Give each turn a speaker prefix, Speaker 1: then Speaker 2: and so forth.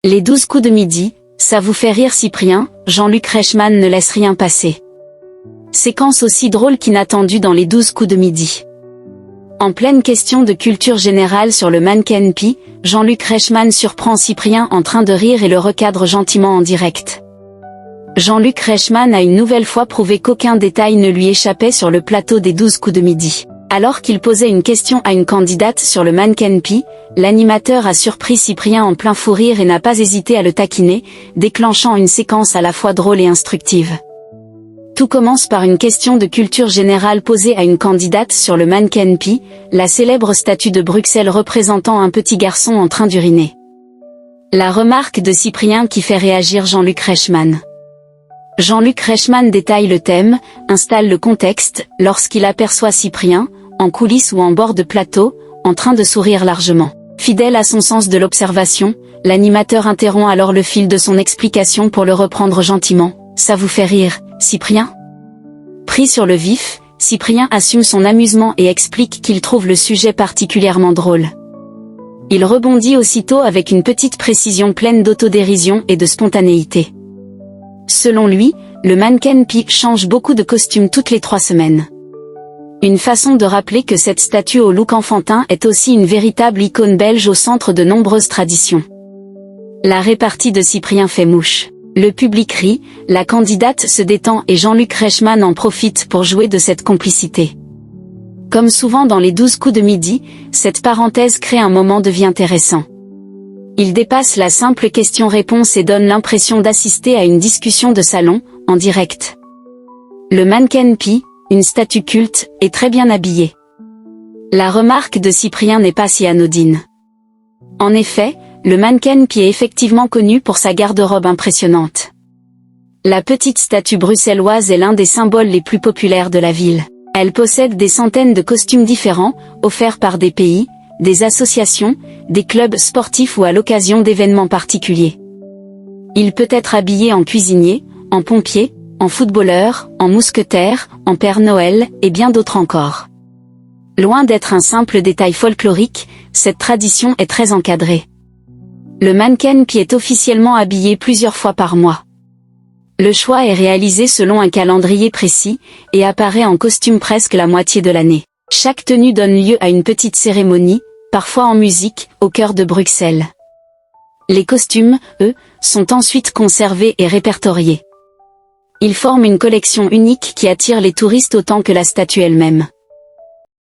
Speaker 1: Les 12 coups de midi, ça vous fait rire Cyprien, Jean-Luc Reichmann ne laisse rien passer. Séquence aussi drôle qu'inattendue dans les 12 coups de midi. En pleine question de culture générale sur le mannequin Pi, Jean-Luc Reichmann surprend Cyprien en train de rire et le recadre gentiment en direct. Jean-Luc Reichmann a une nouvelle fois prouvé qu'aucun détail ne lui échappait sur le plateau des 12 coups de midi. Alors qu'il posait une question à une candidate sur le mannequin Pi, l'animateur a surpris Cyprien en plein fou rire et n'a pas hésité à le taquiner, déclenchant une séquence à la fois drôle et instructive. Tout commence par une question de culture générale posée à une candidate sur le mannequin Pi, la célèbre statue de Bruxelles représentant un petit garçon en train d'uriner. La remarque de Cyprien qui fait réagir Jean-Luc Reichmann. Jean-Luc Reichmann détaille le thème, installe le contexte, lorsqu'il aperçoit Cyprien, en coulisses ou en bord de plateau, en train de sourire largement. Fidèle à son sens de l'observation, l'animateur interrompt alors le fil de son explication pour le reprendre gentiment. « Ça vous fait rire, Cyprien ?» Pris sur le vif, Cyprien assume son amusement et explique qu'il trouve le sujet particulièrement drôle. Il rebondit aussitôt avec une petite précision pleine d'autodérision et de spontanéité. Selon lui, le mannequin Pi change beaucoup de costumes toutes les 3 semaines. Une façon de rappeler que cette statue au look enfantin est aussi une véritable icône belge au centre de nombreuses traditions. La répartie de Cyprien fait mouche. Le public rit, la candidate se détend et Jean-Luc Reichmann en profite pour jouer de cette complicité. Comme souvent dans les 12 coups de midi, cette parenthèse crée un moment de vie intéressant. Il dépasse la simple question-réponse et donne l'impression d'assister à une discussion de salon, en direct. Le mannequin Pi, une statue culte, est très bien habillée. La remarque de Cyprien n'est pas si anodine. En effet, le mannequin Pi est effectivement connu pour sa garde-robe impressionnante. La petite statue bruxelloise est l'un des symboles les plus populaires de la ville. Elle possède des centaines de costumes différents, offerts par des pays, des associations, des clubs sportifs ou à l'occasion d'événements particuliers. Il peut être habillé en cuisinier, en pompier, en footballeur, en mousquetaire, en Père Noël, et bien d'autres encore. Loin d'être un simple détail folklorique, cette tradition est très encadrée. Le mannequin Pi est officiellement habillé plusieurs fois par mois. Le choix est réalisé selon un calendrier précis, et apparaît en costume presque la moitié de l'année. Chaque tenue donne lieu à une petite cérémonie, parfois en musique, au cœur de Bruxelles. Les costumes, eux, sont ensuite conservés et répertoriés. Ils forment une collection unique qui attire les touristes autant que la statue elle-même.